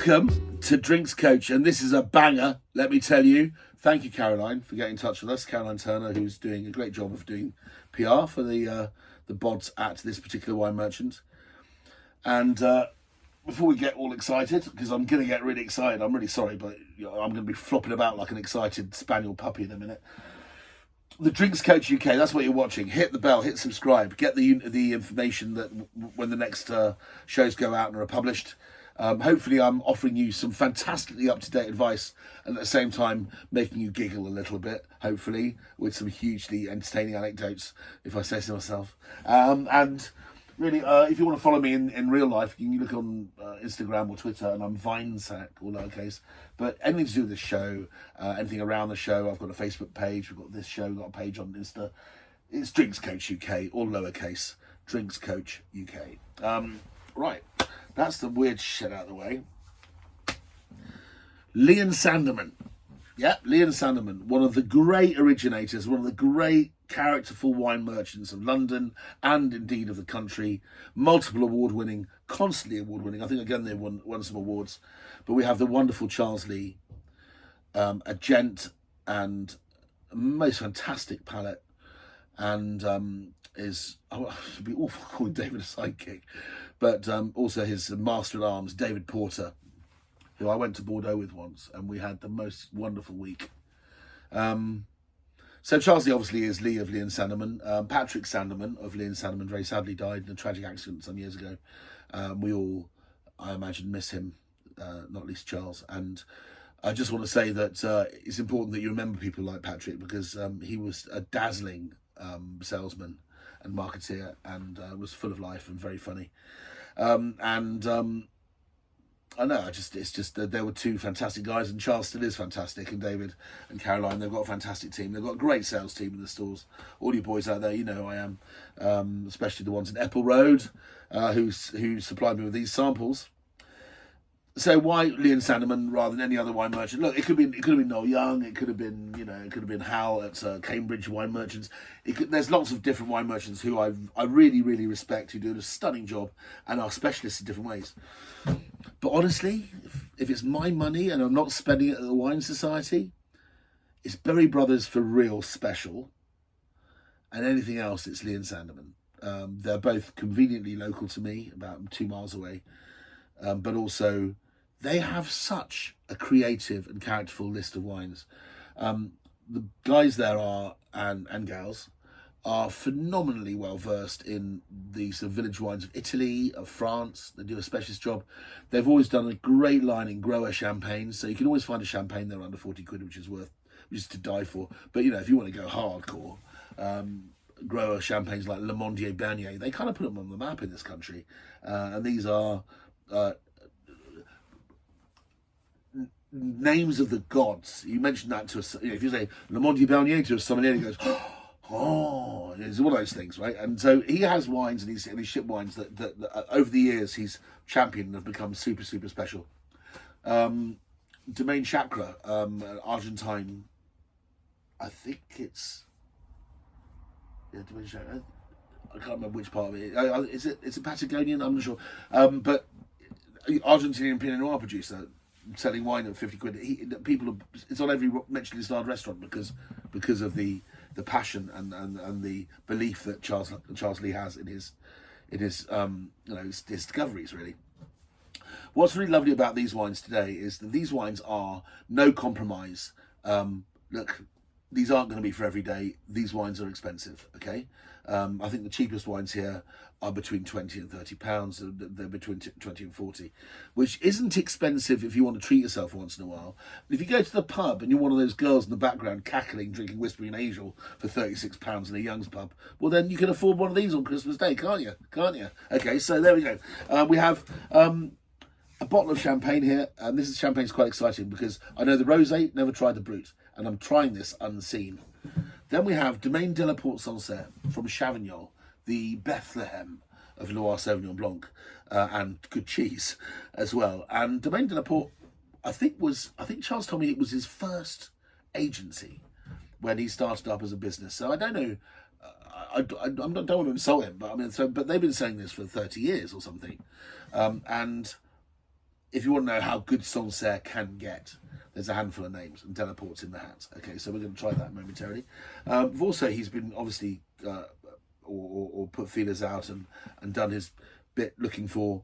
Welcome to Drinks Coach, and this is a banger, let me tell you. Thank you, Caroline, for getting in touch with us. Caroline Turner, who's doing a great job of doing PR for the bods at this particular wine merchant. And before we get all excited, because I'm going to get really excited, I'm really sorry, but I'm going to be flopping about like an excited spaniel puppy in a minute. The Drinks Coach UK, that's what you're watching. Hit the bell, hit subscribe, get the information that when the next shows go out and are published. Hopefully I'm offering you some fantastically up-to-date advice and at the same time making you giggle a little bit, hopefully, with some hugely entertaining anecdotes, if I say so myself. And really, if you want to follow me in real life, you can look on Instagram or Twitter, and I'm Vinesack, all lowercase. But anything to do with the show, anything around the show, I've got a Facebook page, we've got this show, we've got a page on Insta. It's Drinks Coach UK, all lowercase, Drinks Coach UK. Right. That's the weird shit out of the way. Leon Sanderman. Yeah, Leon Sanderman, one of the great originators, one of the great characterful wine merchants of London and indeed of the country. Multiple award-winning, constantly award-winning. I think, again, they won some awards. But we have the wonderful Charles Lee, a gent and a most fantastic palate. And it'd be awful calling David a sidekick, but also his master at arms, David Porter, who I went to Bordeaux with once, and we had the most wonderful week. So Charles Lee obviously is Lee of Leon Sanderman. Patrick Sanderman of Leon Sanderman very sadly died in a tragic accident some years ago. We all, I imagine, miss him, not least Charles. And I just want to say that it's important that you remember people like Patrick, because he was a dazzling salesman and marketeer, and was full of life and very funny. I know, it's just that there were two fantastic guys, and Charles still is fantastic, and David and Caroline, they've got a fantastic team. They've got a great sales team in the stores. All you boys out there, you know who I am, especially the ones in Epple Road, who supplied me with these samples. So why Leon Sanderman rather than any other wine merchant? Look, it could have been Noel Young. It could have been, Hal at Cambridge Wine Merchants. There's lots of different wine merchants who I really, really respect, who do a stunning job and are specialists in different ways. But honestly, if it's my money and I'm not spending it at the Wine Society, it's Berry Brothers for real special, and anything else, it's Leon Sanderman. They're both conveniently local to me, about 2 miles away, but also they have such a creative and characterful list of wines. The guys there and gals are phenomenally well versed in the sort of village wines of Italy, of France. They do a specialist job. They've always done a great line in grower champagnes, so you can always find a champagne there under 40 quid, which is to die for. But if you want to go hardcore, grower champagnes like Le Mondier Bernier, they kind of put them on the map in this country, and these are names of the gods. You mentioned that to us. If you say Le Mondier Bernier to a sommelier, he goes, oh, it's all those things, right? And so he has wines, and he's shipped wines that over the years he's championed and have become super, super special. Domaine Chakra, Argentine, I think it's, Domaine Chakra. I can't remember which part of it. Is it Patagonian? I'm not sure. But Argentinian Pinot Noir producer selling wine at 50 quid. It's on every Michelin-starred restaurant because of the passion and the belief that Charles Lee has in his discoveries, really. What's really lovely about these wines today is that these wines are no compromise. Look, these aren't going to be for every day. These wines are expensive, okay? I think the cheapest wines here are between 20 and 30 pounds. They're between 20 and 40, which isn't expensive if you want to treat yourself once in a while. If you go to the pub and you're one of those girls in the background cackling, drinking Whispering Angel for 36 pounds in a Young's pub, well, then you can afford one of these on Christmas Day, can't you? Okay, so there we go. We have a bottle of champagne here, and this champagne's quite exciting because I know the rosé, never tried the Brut, and I'm trying this unseen. Then we have Domaine Delaporte Sancerre from Chavignol, the Bethlehem of Loire Sauvignon Blanc, and good cheese as well. And Domaine Delaporte, I think Charles told me it was his first agency when he started up as a business. So I don't know. I don't want to insult him, but but they've been saying this for 30 years or something, and if you want to know how good Sancerre can get, there's a handful of names, and Delaporte's in the hat. Okay, so we're going to try that momentarily. Also, he's been obviously or put feelers out and done his bit looking for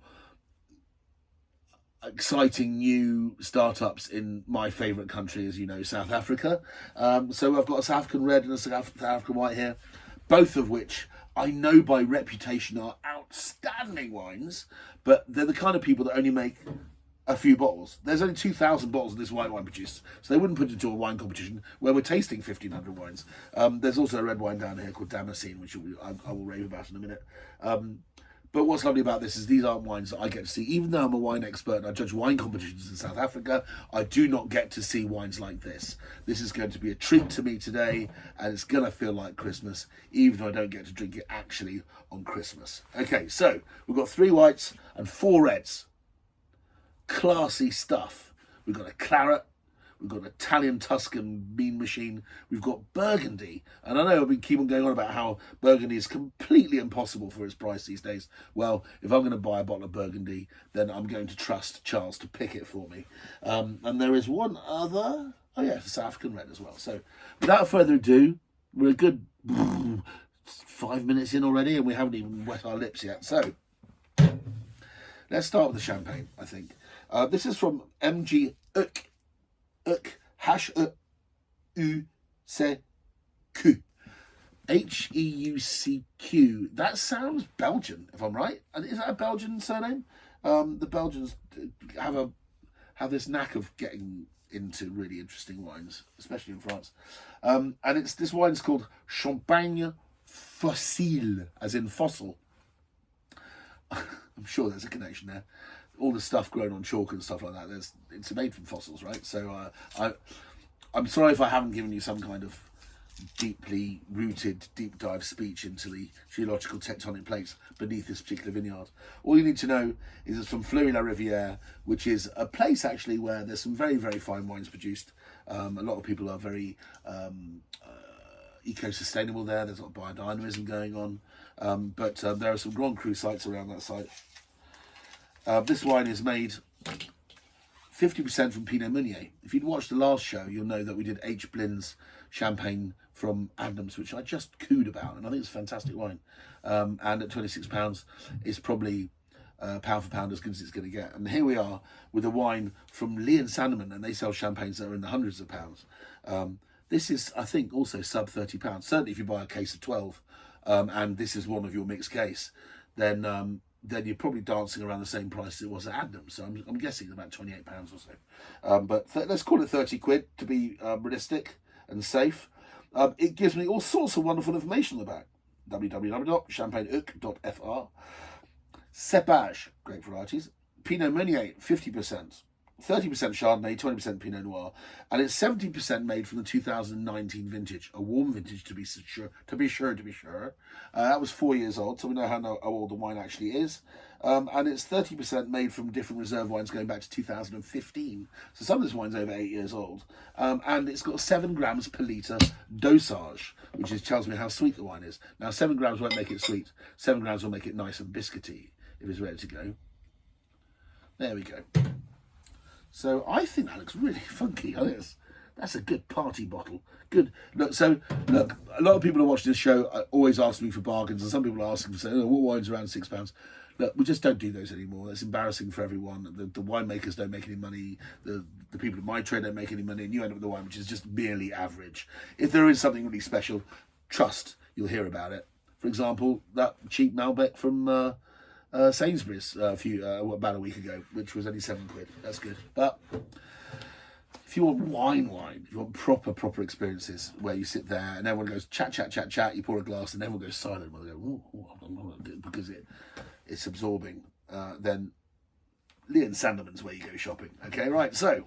exciting new startups in my favourite country, as you know, South Africa. So I've got a South African red and a South African white here, both of which I know by reputation are outstanding wines, but they're the kind of people that only make a few bottles. There's only 2,000 bottles of this white wine produced, so they wouldn't put it into a wine competition where we're tasting 1,500 wines. There's also a red wine down here called Damascene, which I will rave about in a minute. But what's lovely about this is these aren't wines that I get to see. Even though I'm a wine expert and I judge wine competitions in South Africa, I do not get to see wines like this. This is going to be a treat to me today, and it's going to feel like Christmas, even though I don't get to drink it actually on Christmas. Okay, so we've got 3 whites and 4 reds. Classy stuff. We've got a claret, we've got an Italian Tuscan bean machine, we've got Burgundy, and I know I've been keep on going on about how Burgundy is completely impossible for its price these days. Well, if I'm going to buy a bottle of Burgundy, then I'm going to trust Charles to pick it for me. And there is one other, oh yeah, it's a South African red as well. So without further ado, we're a good 5 minutes in already, and we haven't even wet our lips yet. So let's start with the champagne, I think. This is from MG Heucq. Heucq, H-E-U-C-Q. H-E-U-C-Q. That sounds Belgian, if I'm right. Is that a Belgian surname? The Belgians have this knack of getting into really interesting wines, especially in France. And this wine's called Champagne Fossile, as in fossil. I'm sure there's a connection there. All the stuff grown on chalk and stuff like that, it's made from fossils, right? So I'm sorry if I haven't given you some kind of deeply rooted, deep dive speech into the geological tectonic plates beneath this particular vineyard. All you need to know is it's from Fleury-la-Rivière, which is a place actually where there's some very, very fine wines produced. A lot of people are very eco-sustainable there. There's a lot of biodynamism going on. But there are some Grand Cru sites around that site. This wine is made 50% from Pinot Meunier. If you'd watched the last show, you'll know that we did H. Blin's champagne from Adams, which I just cooed about, and I think it's a fantastic wine. And at £26, it's probably pound for pound as good as it's going to get. And here we are with a wine from Lee & Sandeman, and they sell champagnes that are in the hundreds of pounds. This is, I think, also sub £30. Certainly if you buy a case of 12, and this is one of your mixed case, then you're probably dancing around the same price as it was at Adams. So I'm guessing about £28 or so. But let's call it 30 quid to be realistic and safe. It gives me all sorts of wonderful information on the back. www.champagneheucq.fr. Cépage, grape varieties. Pinot Meunier, 50%. 30% Chardonnay, 20% Pinot Noir, and it's 70% made from the 2019 vintage, a warm vintage to be sure. That was 4 years old, so we know how old the wine actually is. And it's 30% made from different reserve wines going back to 2015. So some of this wine's over 8 years old. And it's got 7 grams per litre dosage, which tells me how sweet the wine is. Now, 7 grams won't make it sweet. 7 grams will make it nice and biscuity if it's ready to go. There we go. So I think that looks really funky. I think that's a good party bottle. Good. Look, a lot of people who watch this show always ask me for bargains, and some people are asking for saying, what wine's around £6? Look, we just don't do those anymore. It's embarrassing for everyone. The winemakers don't make any money. The people in my trade don't make any money, and you end up with a wine which is just merely average. If there is something really special, trust you'll hear about it. For example, that cheap Malbec from Sainsbury's about a week ago, which was only 7 quid. That's good. But if you want wine, if you want proper experiences where you sit there and everyone goes chat, you pour a glass and everyone goes silent and they go, because it's absorbing, then Lee & Sandeman's where you go shopping. Okay, right, so.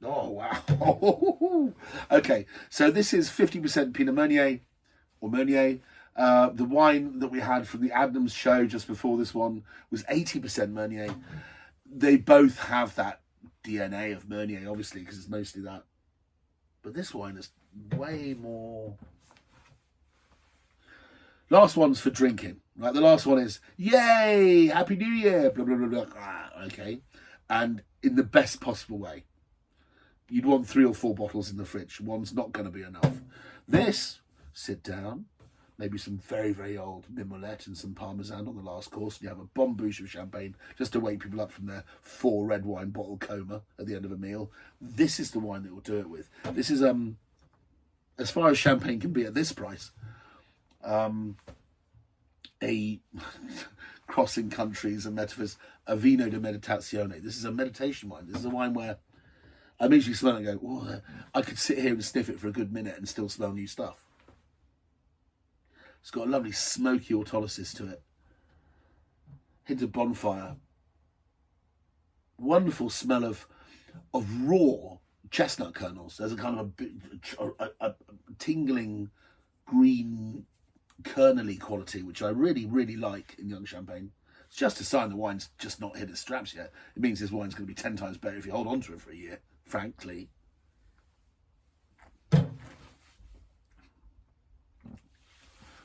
Oh, wow. Okay, so this is 50% Pinot Meunier, or Meunier. The wine that we had from the Adams show just before this one was 80% Meunier. They both have that DNA of Meunier, obviously, because it's mostly that. But this wine is way more. Last one's for drinking. Right, the last one is, yay, Happy New Year, blah, blah, blah, blah. Okay. And in the best possible way. You'd want 3 or 4 bottles in the fridge. One's not going to be enough. This, sit down, maybe some very, very old Mimolette and some Parmesan on the last course, and you have a bonne bouche of champagne just to wake people up from their 4 red wine bottle coma at the end of a meal. This is the wine that will do it with. This is, as far as champagne can be at this price, a crossing countries and metaphors, a vino de meditazione. This is a meditation wine. This is a wine where I immediately smell it and go, oh, I could sit here and sniff it for a good minute and still smell new stuff. It's got a lovely smoky autolysis to it. Hint of bonfire. Wonderful smell of raw chestnut kernels. There's a kind of a tingling green kernely quality, which I really, really like in young champagne. It's just a sign the wine's just not hit its straps yet. It means this wine's going to be 10 times better if you hold on to it for a year, frankly.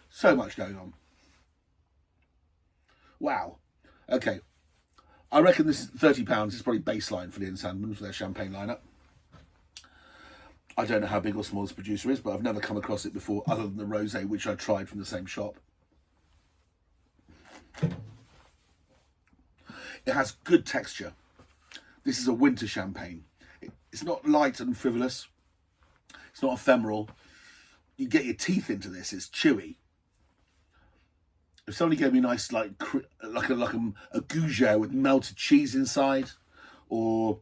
So much going on. Wow. Okay. I reckon this is £30 is probably baseline for the Sandman for their champagne lineup. I don't know how big or small this producer is, but I've never come across it before other than the rosé, which I tried from the same shop. It has good texture. This is a winter champagne. It's not light and frivolous. It's not ephemeral. You get your teeth into this. It's chewy. If somebody gave me a nice like a gougere with melted cheese inside, or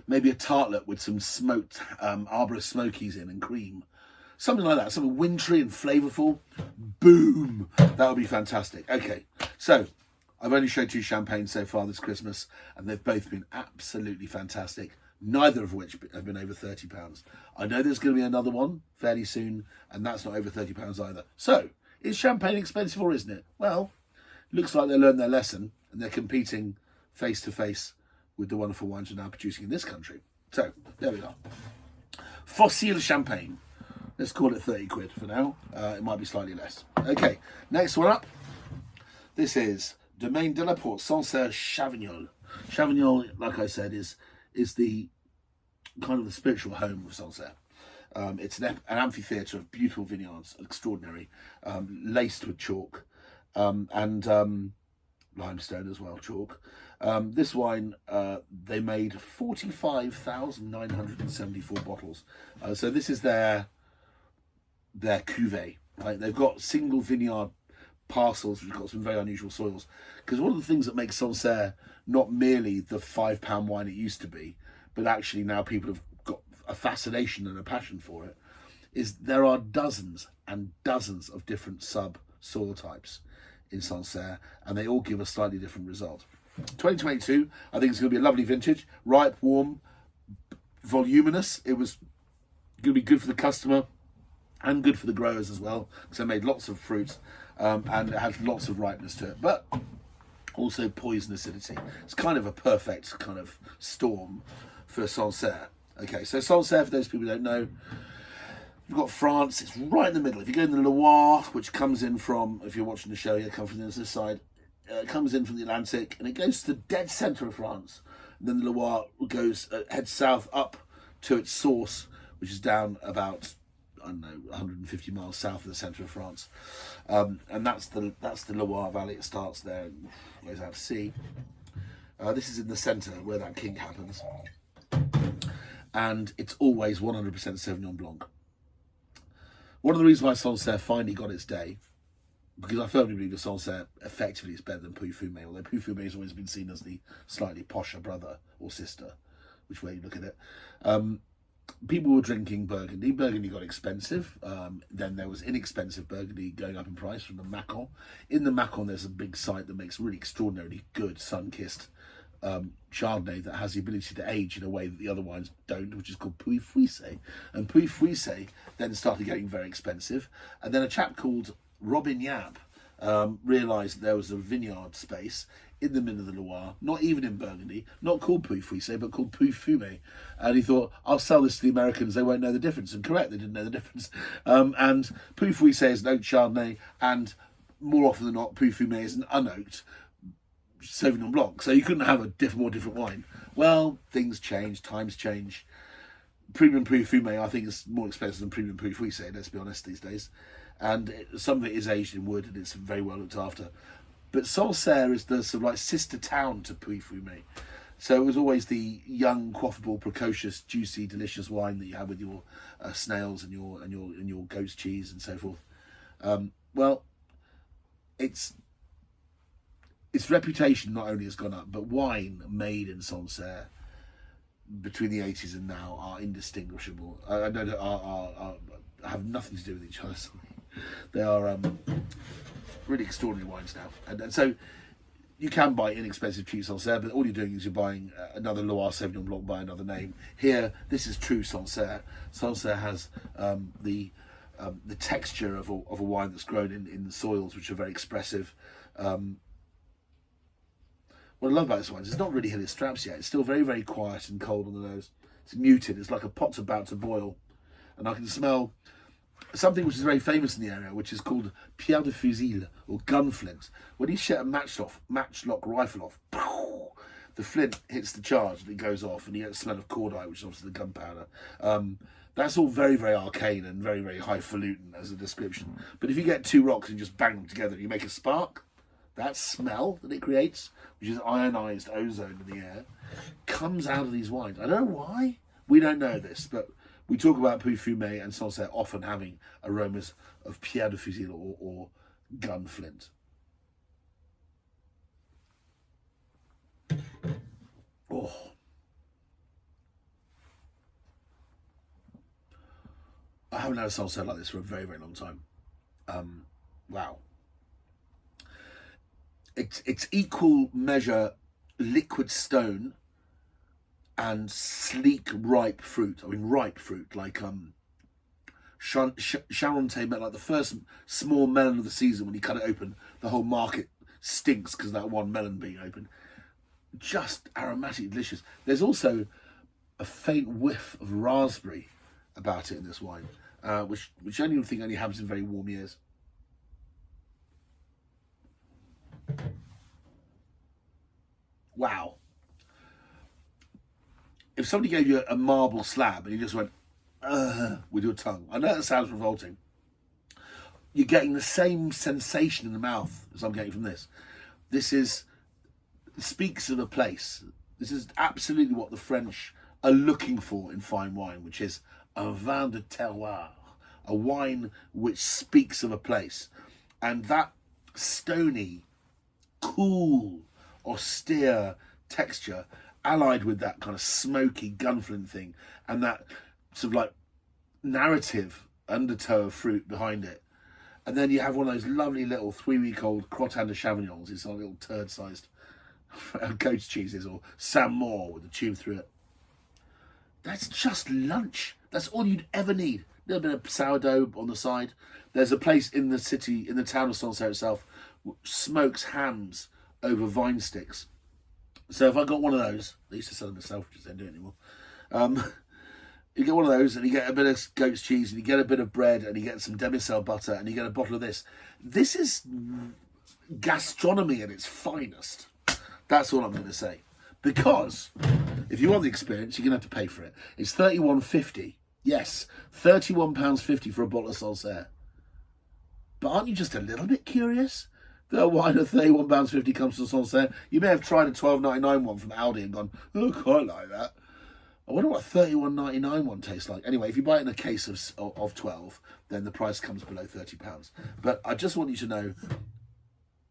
maybe a tartlet with some smoked Arbor Smokies in and cream, something like that, something wintry and flavourful, boom, that would be fantastic. Okay, so I've only showed 2 champagnes so far this Christmas, and they've both been absolutely fantastic, neither of which have been over £30. I know there's going to be another one fairly soon, and that's not over £30 either. So, is champagne expensive or isn't it? Well, looks like they learned their lesson, and they're competing face to face with the wonderful wines we're now producing in this country. So, there we are. Fossile champagne. Let's call it 30 quid for now. It might be slightly less. Okay, next one up. This is Domaine Delaporte Sancerre Chavignol. Chavignol, like I said, is the kind of the spiritual home of Sancerre. It's an amphitheatre of beautiful vineyards, extraordinary, laced with chalk and limestone as well, chalk. This wine, they made 45,974 bottles. So this is their cuvée, right? They've got single vineyard parcels which have got some very unusual soils. Because one of the things that makes Sancerre not merely the £5 wine it used to be, but actually now people have got a fascination and a passion for it, is there are dozens and dozens of different sub-soil types in Sancerre, and they all give a slightly different result. 2022, I think it's going to be a lovely vintage, ripe, warm, voluminous. It was going to be good for the customer and good for the growers as well, because they made lots of fruit and it has lots of ripeness to it, but also poison acidity. It's kind of a perfect kind of storm for Sancerre. Okay, so Sancerre, for those people who don't know, you've got France. It's right in the middle. If you go in the Loire, which comes in from, if you're watching the show here, comes from this side, it comes in from the Atlantic, and it goes to the dead centre of France. And then the Loire goes heads south up to its source, which is down about, I don't know, 150 miles south of the centre of France, and that's the Loire Valley. It starts there and goes out to sea. This is in the centre where that king happens, and it's always 100% Sauvignon Blanc. One of the reasons why Sancerre finally got its day, because I firmly believe that Sancerre effectively is better than Puy Fumé, although Puy Fumé has always been seen as the slightly posher brother or sister, which way you look at it. People were drinking Burgundy. Burgundy got expensive. Then there was inexpensive Burgundy going up in price from the Macon. In the Macon, there's a big site that makes really extraordinarily good sun-kissed Chardonnay that has the ability to age in a way that the other wines don't, which is called Puy Fuissé. And Puy Fuissé then started getting very expensive. And then a chap called Robin Yap realised there was a vineyard space in the middle of the Loire, not even in Burgundy, not called Puy Fuissé, but called Puy Fumé. And he thought, I'll sell this to the Americans, they won't know the difference. And correct, they didn't know the difference. And Puy Fuissé is an oak Chardonnay, and more often than not, Pouilly Fumé is an unoaked Sauvignon Blanc. So you couldn't have a more different wine. Well, things change, times change. Premium Pouilly Fumé, I think, is more expensive than Premium Pouilly Fumé, let's be honest, these days. And some of it is aged in wood, and it's very well looked after. But Sancerre is the sort of like sister town to Pouilly Fumé. So it was always the young, quaffable, precocious, juicy, delicious wine that you had with your snails and your goat's cheese and so forth. Well, its reputation not only has gone up, but wine made in Sancerre between the 80s and now are indistinguishable. I know that are have nothing to do with each other. They are really extraordinary wines now, and so you can buy inexpensive cheap Sancerre, but all you're doing is you're buying another Loire Sauvignon Blanc by another name. Here, this is true Sancerre. Sancerre has the texture of a wine that's grown in the soils, which are very expressive. What I love about this wine is it's not really hit its straps yet. It's still very, very quiet and cold on the nose. It's muted. It's like a pot's about to boil. And I can smell something which is very famous in the area, which is called pierre de fusil, or gun flint. When you set a matchlock rifle off, the flint hits the charge and it goes off, and you get the smell of cordite, which is obviously the gunpowder. That's all very, very arcane and very, very highfalutin as a description. But if you get two rocks and just bang them together and you make a spark, that smell that it creates, which is ionized ozone in the air, comes out of these wines. I don't know why. We don't know this, but we talk about Pouilly Fumé and Sancerre often having aromas of pierre de fusil or gun flint. Oh. I haven't had a Sancerre like this for a very, very long time. Wow. It's equal measure liquid stone and sleek ripe fruit. I mean ripe fruit, like Charentais, like the first small melon of the season. When you cut it open, the whole market stinks because of that one melon being open. Just aromatic, delicious. There's also a faint whiff of raspberry about it in this wine, which I only think only happens in very warm years. Wow. If somebody gave you a marble slab and you just went, with your tongue, I know that sounds revolting, you're getting the same sensation in the mouth as I'm getting from this. This speaks of a place. This is absolutely what the French are looking for in fine wine, which is un vin de terroir, a wine which speaks of a place. And that stony, cool, austere texture, allied with that kind of smoky gunflint thing, and that sort of like narrative undertow of fruit behind it. And then you have one of those lovely little 3-week-old crottin de Chavignons. It's like little turd-sized goat's cheeses, or Saint-Maur with a tube through it. That's just lunch. That's all you'd ever need. A little bit of sourdough on the side. There's a place in the city, in the town of Sancerre itself, which smokes hams over vine sticks. So if I got one of those, I used to sell them myself, which I don't do anymore. You get one of those, and you get a bit of goat's cheese, and you get a bit of bread, and you get some demi-sel butter, and you get a bottle of this. This is gastronomy at its finest. That's all I'm going to say. Because if you want the experience, you're going to have to pay for it. It's £31.50. Yes, £31.50 for a bottle of Sancerre. But aren't you just a little bit curious? The wine at £31.50 comes from Sancerre. You may have tried a £12.99 one from Aldi and gone, oh, I quite like that. I wonder what a £31.99 one tastes like. Anyway, if you buy it in a case of 12, then the price comes below £30. But I just want you to know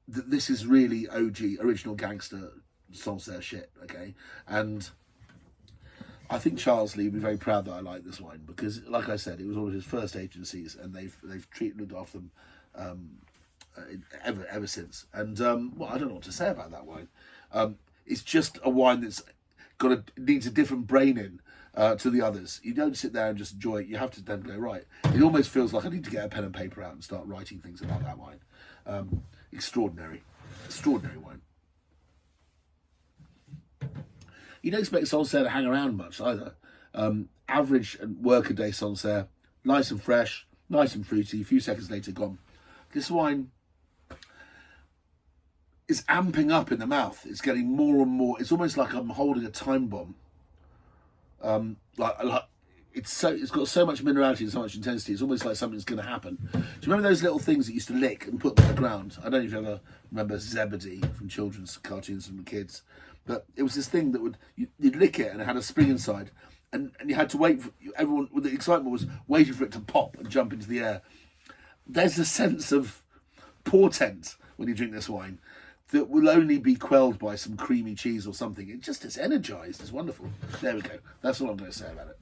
that this is really OG, original gangster Sancerre shit, okay? And I think Charles Lee will be very proud that I like this wine, because, like I said, it was one of his first agencies, and they've looked after them ever since. And well, I don't know what to say about that wine. It's just a wine that's needs a different brain in to the others. You don't sit there and just enjoy it. You have to then go, right, it almost feels like I need to get a pen and paper out and start writing things about that wine. Extraordinary wine. You don't expect Sancerre to hang around much either. Average workaday Sancerre, nice and fresh, nice and fruity. A few seconds later, gone. This wine is amping up in the mouth. It's getting more and more. It's almost like I'm holding a time bomb. Like it's got so much minerality and so much intensity. It's almost like something's going to happen. Do you remember those little things that you used to lick and put on the ground? I don't know if you ever remember Zebedee from children's cartoons from the kids, but it was this thing that you'd lick it and it had a spring inside, and you had to wait. Everyone with the excitement was waiting for it to pop and jump into the air. There's a sense of portent when you drink this wine that will only be quelled by some creamy cheese or something. It's energized. It's wonderful. There we go. That's all I'm going to say about it.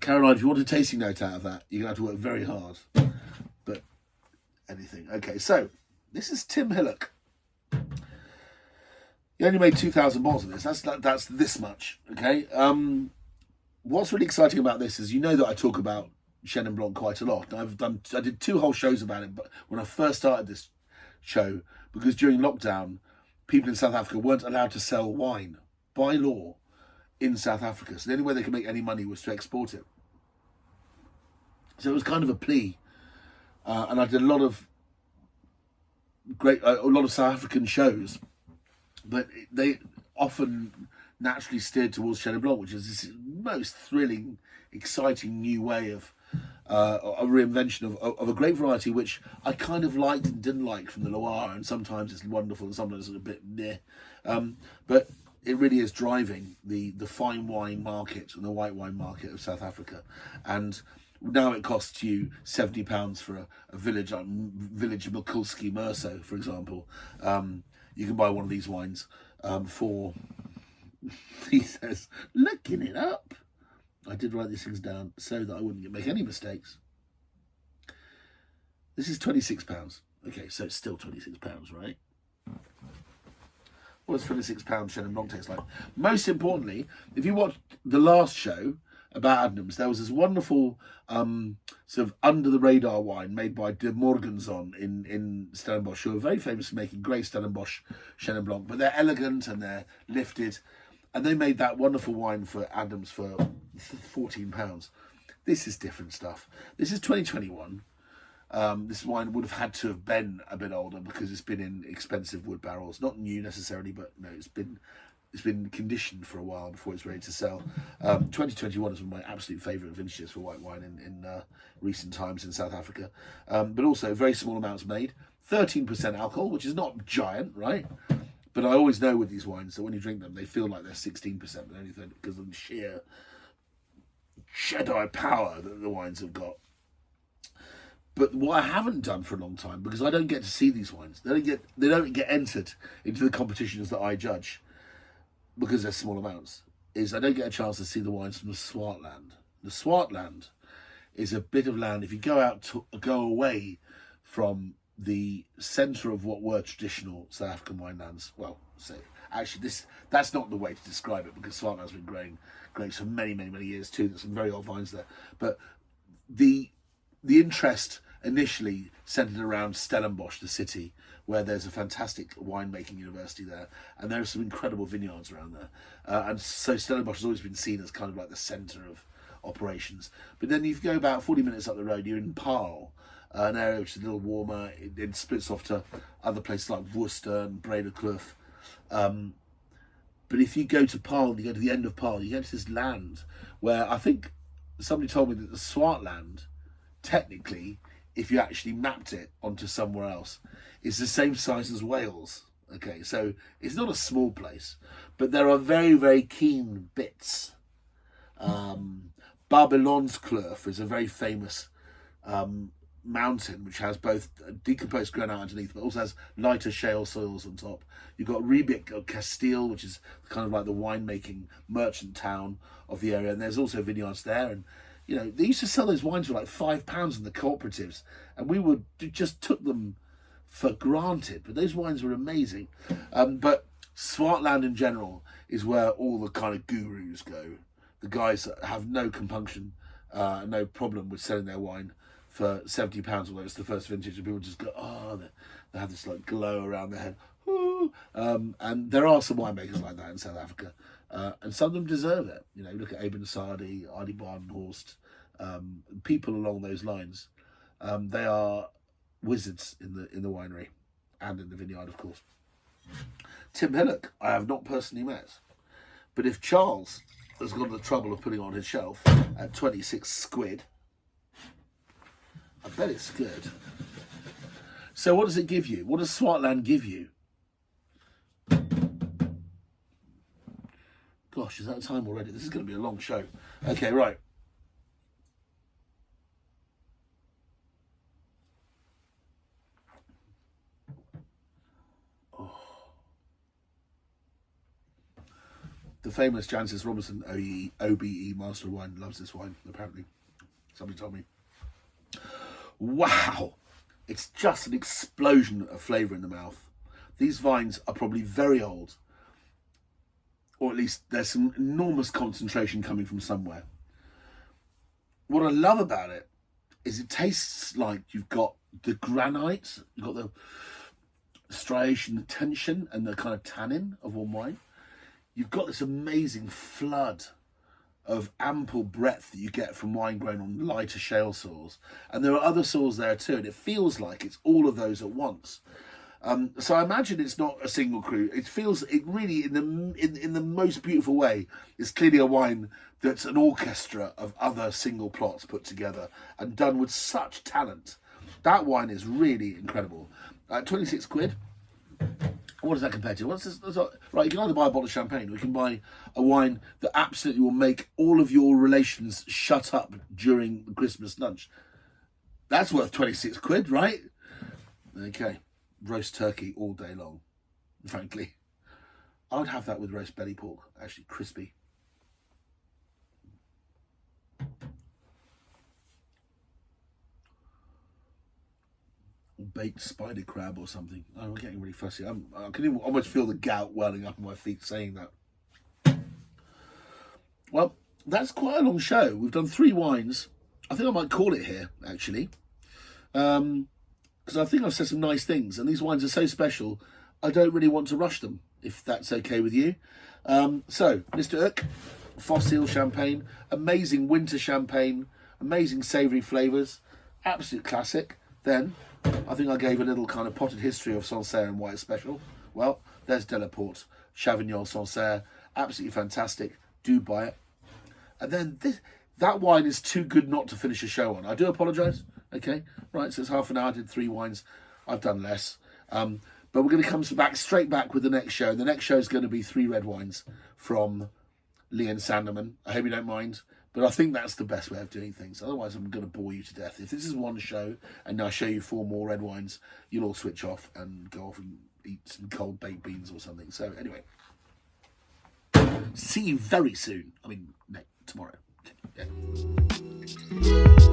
Caroline, if you want a tasting note out of that, you're going to have to work very hard. But anything. Okay, so this is Tim Hillock. He only made 2,000 bottles of this. That's this much. Okay. What's really exciting about this is, you know that I talk about Chenin Blanc quite a lot. I did 2 whole shows about it, but when I first started this show, because during lockdown, people in South Africa weren't allowed to sell wine by law in South Africa. So the only way they could make any money was to export it. So it was kind of a plea. And I did a lot of South African shows, but they often naturally steered towards Chenin Blanc, which is this most thrilling, exciting new way of a reinvention of a great variety, which I kind of liked and didn't like from the Loire, and sometimes it's wonderful and sometimes it's a bit meh. But it really is driving the fine wine market and the white wine market of South Africa. And now it costs you £70 for a village Mikulski Merso, for example. You can buy one of these wines for, he says, looking it up. I did write these things down so that I wouldn't make any mistakes. This is £26. Okay, so it's still £26, right? What does £26 Chenin Blanc taste like? Most importantly, if you watched the last show about Adnams, there was this wonderful sort of under-the-radar wine made by De Morganson in Stellenbosch, who are very famous for making great Stellenbosch Chenin Blanc, but they're elegant and they're lifted. And they made that wonderful wine for Adams for £14. This is different stuff. This is 2021. This wine would have had to have been a bit older because it's been in expensive wood barrels. Not new necessarily, but no, it's been conditioned for a while before it's ready to sell. 2021 is one of my absolute favourite vintages for white wine in recent times in South Africa. But also very small amounts made. 13% alcohol, which is not giant, right? But I always know with these wines that when you drink them, they feel like they're 16%, but only because of the sheer Jedi power that the wines have got. But what I haven't done for a long time, because I don't get to see these wines, they don't get entered into the competitions that I judge because they're small amounts, is I don't get a chance to see the wines from the Swartland. The Swartland is a bit of land. If you go away from the centre of what were traditional South African winelands, well, say actually that's not the way to describe it, because Swartland's been growing grapes for many, many, many years too. There's some very old vines there, but the interest initially centred around Stellenbosch, the city, where there's a fantastic winemaking university there, and there are some incredible vineyards around there. And so Stellenbosch has always been seen as kind of like the centre of operations. But then you go about 40 minutes up the road, you're in Paarl, an area which is a little warmer. It splits off to other places like Worcester and Bredekloof. But if you go to Paarl, you go to the end of Paarl, you get to this land where I think somebody told me that the Swartland, technically, if you actually mapped it onto somewhere else, is the same size as Wales. Okay, so it's not a small place, but there are very, very keen bits. Babylonskloof is a very famous mountain which has both decomposed granite underneath, but also has lighter shale soils on top. You've got Riebeek of Castile, which is kind of like the winemaking merchant town of the area, and there's also vineyards there. And you know, they used to sell those wines for like £5 in the cooperatives, and we would just took them for granted. But those wines were amazing. But Swartland in general is where all the kind of gurus go. The guys that have no compunction, no problem with selling their wine for £70, although it's the first vintage, and people just go, oh, they have this like glow around their head. Ooh. And there are some winemakers like that in South Africa. And some of them deserve it. You know, look at Aben Sadi, Adi Bardenhorst, people along those lines. They are wizards in the winery, and in the vineyard, of course. Tim Hillock, I have not personally met. But if Charles has gone to the trouble of putting on his shelf at 26 quid, I bet it's good. So what does it give you? What does Swartland give you? Gosh, is that time already? This is going to be a long show. Okay, right. The famous Jancis Robinson OBE Master of Wine loves this wine, apparently. Somebody told me. Wow! It's just an explosion of flavour in the mouth. These vines are probably very old. Or at least there's some enormous concentration coming from somewhere. What I love about it is it tastes like you've got the granite, you've got the striation, the tension, and the kind of tannin of one wine. You've got this amazing flood of ample breadth that you get from wine grown on lighter shale soils. And there are other soils there too, and it feels like it's all of those at once. So I imagine it's not a single cru. It feels, it really, in the most beautiful way, is clearly a wine that's an orchestra of other single plots put together and done with such talent. That wine is really incredible. 26 quid. What does that compare to? What's this? Right, you can either buy a bottle of champagne or you can buy a wine that absolutely will make all of your relations shut up during the Christmas lunch. That's worth 26 quid, right? Okay. Roast turkey all day long, frankly. I would have that with roast belly pork, actually crispy. Baked spider crab or something. Oh, I'm getting really fussy. I can even almost feel the gout welling up in my feet saying that. Well, that's quite a long show. We've done 3 wines. I think I might call it here, actually. Because I think I've said some nice things, and these wines are so special, I don't really want to rush them, if that's okay with you. So, Mr. Heucq, Fossile champagne, amazing winter champagne, amazing savoury flavours, absolute classic. Then, I think I gave a little kind of potted history of Sancerre and why it's special. Well, there's Delaporte, Chavignol, Sancerre, absolutely fantastic. Do buy it. And then that wine is too good not to finish a show on. I do apologise. Okay, right, so it's half an hour, I did 3 wines. I've done less. But we're going to come straight back with the next show. The next show is going to be 3 red wines from Lee and Sanderman. I hope you don't mind. But I think that's the best way of doing things. Otherwise, I'm going to bore you to death. If this is one show and I show you 4 more red wines, you'll all switch off and go off and eat some cold baked beans or something. So anyway, see you very soon. I mean, tomorrow. Okay, yeah.